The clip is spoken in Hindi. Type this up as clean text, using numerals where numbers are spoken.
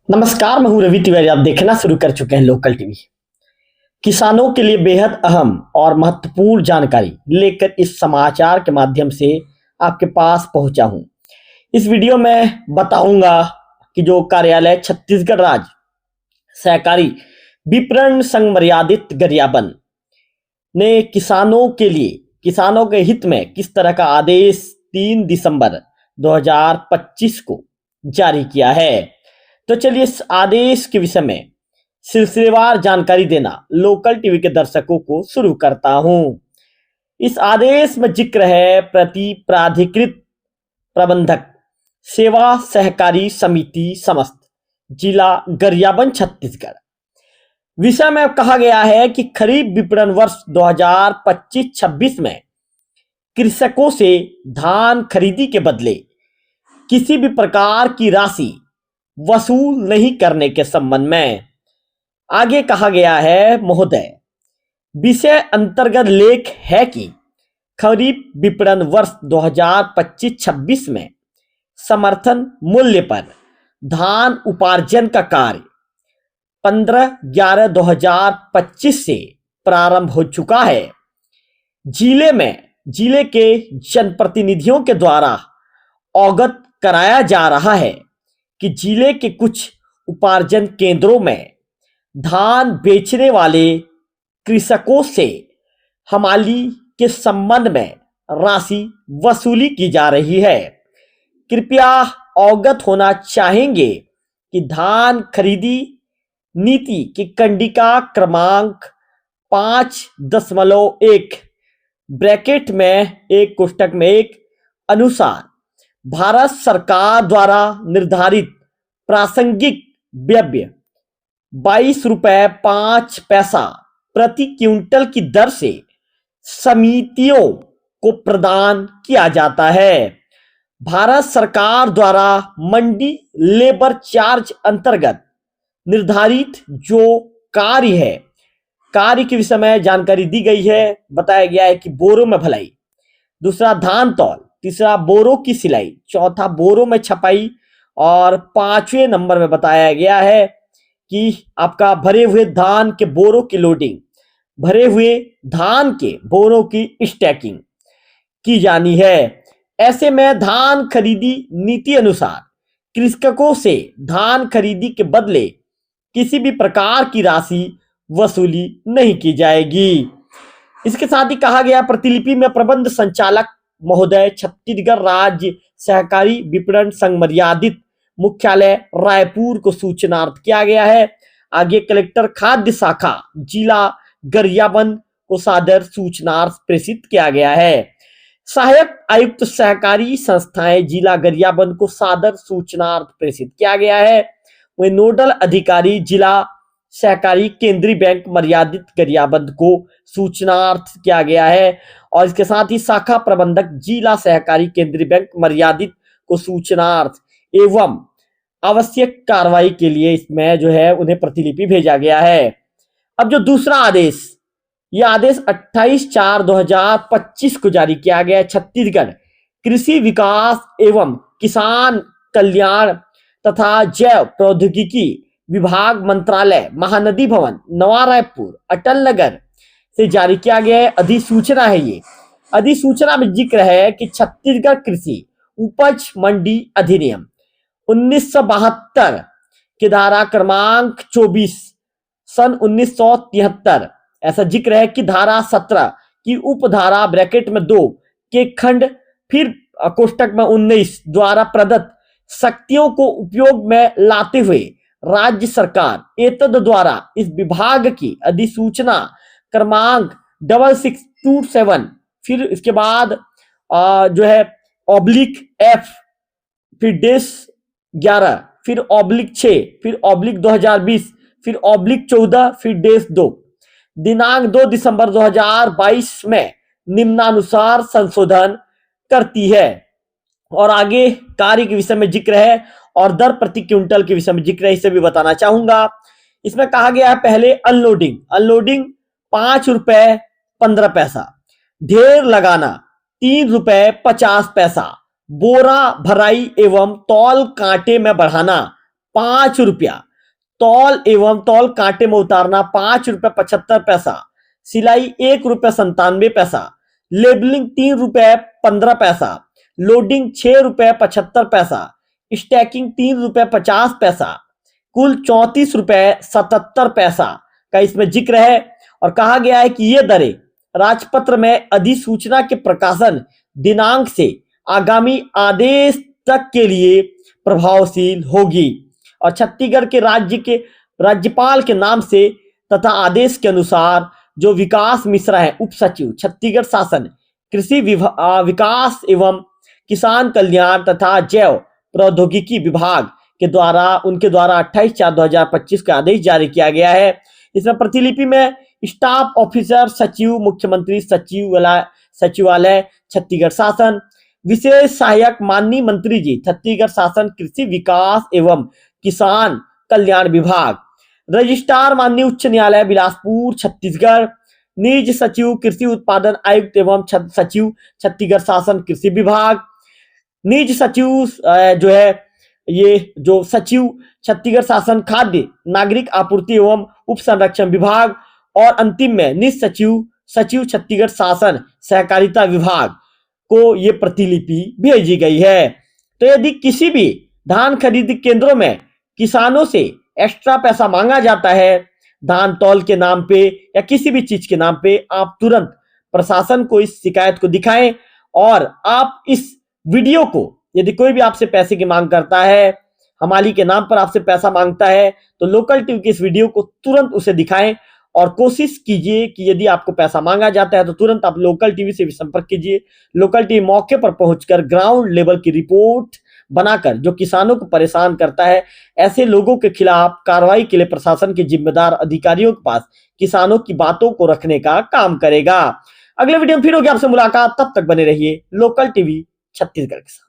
नमस्कार, मैं हूं रवि तिवारी। आप देखना शुरू कर चुके हैं लोकल टीवी। किसानों के लिए बेहद अहम और महत्वपूर्ण जानकारी लेकर इस समाचार के माध्यम से आपके पास पहुंचा हूं। इस वीडियो में बताऊंगा कि जो कार्यालय छत्तीसगढ़ राज्य सहकारी विपणन संघ मर्यादित गरियाबंद ने किसानों के हित में किस तरह का आदेश 3 दिसंबर 2025 को जारी किया है। तो चलिए इस आदेश के विषय में सिलसिलेवार जानकारी देना लोकल टीवी के दर्शकों को शुरू करता हूं। इस आदेश में जिक्र है प्रति प्राधिकृत प्रबंधक सेवा सहकारी समिति समस्त जिला गरियाबंद छत्तीसगढ़। विषय में कहा गया है कि खरीफ विपणन वर्ष 2025-26 में कृषकों से धान खरीदी के बदले किसी भी प्रकार की राशि वसूल नहीं करने के संबंध में आगे कहा गया है, महोदय, विषय अंतर्गत लेख है कि खरीफ विपणन वर्ष 2025-26 में समर्थन मूल्य पर धान उपार्जन का कार्य 15/11/2025 से प्रारंभ हो चुका है। जिले के जनप्रतिनिधियों के द्वारा अवगत कराया जा रहा है कि जिले के कुछ उपार्जन केंद्रों में धान बेचने वाले कृषकों से हमाली के संबंध में राशि वसूली की जा रही है। कृपया अवगत होना चाहेंगे कि धान खरीदी नीति की कंडिका क्रमांक 5.1 ब्रैकेट में 1 कोष्टक में 1 अनुसार भारत सरकार द्वारा निर्धारित प्रासंगिक व्यय 22 रुपये 5 पैसा प्रति क्विंटल की दर से समितियों को प्रदान किया जाता है। भारत सरकार द्वारा मंडी लेबर चार्ज अंतर्गत निर्धारित जो कार्य के विषय में जानकारी दी गई है। बताया गया है कि बोरों में भलाई, दूसरा धान तौल, तीसरा बोरों की सिलाई, चौथा बोरों में छपाई और 5वें नंबर में बताया गया है कि आपका भरे हुए धान के बोरों की लोडिंग, भरे हुए धान के बोरों की स्टैकिंग की जानी है। ऐसे में धान खरीदी नीति अनुसार कृषकों से धान खरीदी के बदले किसी भी प्रकार की राशि वसूली नहीं की जाएगी। इसके साथ ही कहा गया, प्रतिलिपि में प्रबंध संचालक महोदय, छत्तीसगढ़ राज्य सहकारी विपणन संघ मर्यादित मुख्यालय रायपुर को सूचनार्थ किया गया है। आगे कलेक्टर खाद्य शाखा जिला गरियाबंद को सादर सूचनार्थ प्रेषित किया गया है। सहायक आयुक्त सहकारी संस्थाएं जिला गरियाबंद को सादर सूचनार्थ प्रेषित किया गया है। वही नोडल अधिकारी जिला सहकारी केंद्रीय बैंक मर्यादित गरियाबंद को सूचनार्थ किया गया है। और इसके साथ ही शाखा प्रबंधक जिला सहकारी केंद्रीय बैंक मर्यादित को सूचनार्थ एवं आवश्यक कार्रवाई के लिए इसमें जो है उन्हें प्रतिलिपि भेजा गया है। अब जो दूसरा आदेश, यह आदेश 28/4/2025 को जारी किया गया है। छत्तीसगढ़ कृषि विकास एवं किसान कल्याण तथा जैव प्रौद्योगिकी विभाग मंत्रालय महानदी भवन नवा रायपुर अटल नगर से जारी किया गया है। अधिसूचना है। ये अधिसूचना में जिक्र है कि छत्तीसगढ़ कृषि उपज मंडी अधिनियम 1972 के धारा क्रमांक 24 सन 1973, ऐसा जिक्र है कि धारा 17 की उपधारा ब्रैकेट में 2 के खंड फिर कोष्टक में 19 द्वारा प्रदत्त शक्तियों को उपयोग में लाते हुए राज्य सरकार एतद द्वारा इस विभाग की अधिसूचना क्रमांक 6627 फिर इसके बाद जो है /F फिर -11 फिर /6 फिर /2020 फिर /14 फिर -2 दिनांक 2 दिसंबर 2022 में निम्नानुसार संशोधन करती है। और आगे कार्य के विषय में जिक्र है और दर प्रति क्विंटल के विषय में जिक्र है, इसे भी बताना चाहूंगा। इसमें कहा गया है, पहले अनलोडिंग 5 रुपए 15 पैसा, ढेर लगाना 3 रुपए 50 पैसा, बोरा भराई एवं तौल कांटे में बढ़ाना ₹5, तौल एवं तौल कांटे में उतारना ₹5.75, सिलाई ₹1.97, लेबलिंग ₹3.15, लोडिंग ₹6.75, स्टैकिंग ₹3.50, कुल ₹34.77 का इसमें जिक्र है। और कहा गया है कि ये दरें राजपत्र में अधिसूचना के प्रकाशन दिनांक से आगामी आदेश तक के लिए प्रभावशील होगी। और छत्तीसगढ़ के राज्यपाल के नाम से तथा आदेश के अनुसार जो विकास मिश्रा है उप सचिव छत्तीसगढ़ शासन कृषि विकास एवं किसान कल्याण तथा जैव प्रौद्योगिकी विभाग के द्वारा उनके द्वारा 28/4/2025 का आदेश जारी किया गया है। इसमें प्रतिलिपि में स्टाफ ऑफिसर सचिव मुख्यमंत्री सचिवालय छत्तीसगढ़ शासन, विशेष सहायक माननीय मंत्री जी छत्तीसगढ़ शासन कृषि विकास एवं किसान कल्याण विभाग, रजिस्ट्रार माननीय उच्च न्यायालय बिलासपुर छत्तीसगढ़, निज सचिव कृषि उत्पादन आयुक्त एवं सचिव छत्तीसगढ़ शासन कृषि विभाग, निज सचिव जो है ये जो सचिव छत्तीसगढ़ शासन खाद्य नागरिक आपूर्ति एवं उप संरक्षण विभाग, और अंतिम में निज सचिव छत्तीसगढ़ शासन सहकारिता विभाग को ये प्रतिलिपि भेजी गई है। तो यदि किसी भी धान खरीद केंद्रों में किसानों से एक्स्ट्रा पैसा मांगा जाता है धान तौल के नाम पे या किसी भी चीज के नाम पे, आप तुरंत प्रशासन को इस शिकायत को दिखाएं। और आप इस वीडियो को, यदि कोई भी आपसे पैसे की मांग करता है, हमाली के नाम पर आपसे पैसा मांगता है, तो लोकल टीवी की इस वीडियो को तुरंत उसे दिखाएं और कोशिश कीजिए कि यदि आपको पैसा मांगा जाता है तो तुरंत आप लोकल टीवी से भी संपर्क कीजिए। लोकल टीवी मौके पर पहुंचकर ग्राउंड लेवल की रिपोर्ट बनाकर जो किसानों को परेशान करता है, ऐसे लोगों के खिलाफ कार्रवाई के लिए प्रशासन के जिम्मेदार अधिकारियों के पास किसानों की बातों को रखने का काम करेगा। अगले वीडियो में फिर होगी आपसे मुलाकात, तब तक बने रहिए लोकल टीवी छत्तीसगढ़ के साथ।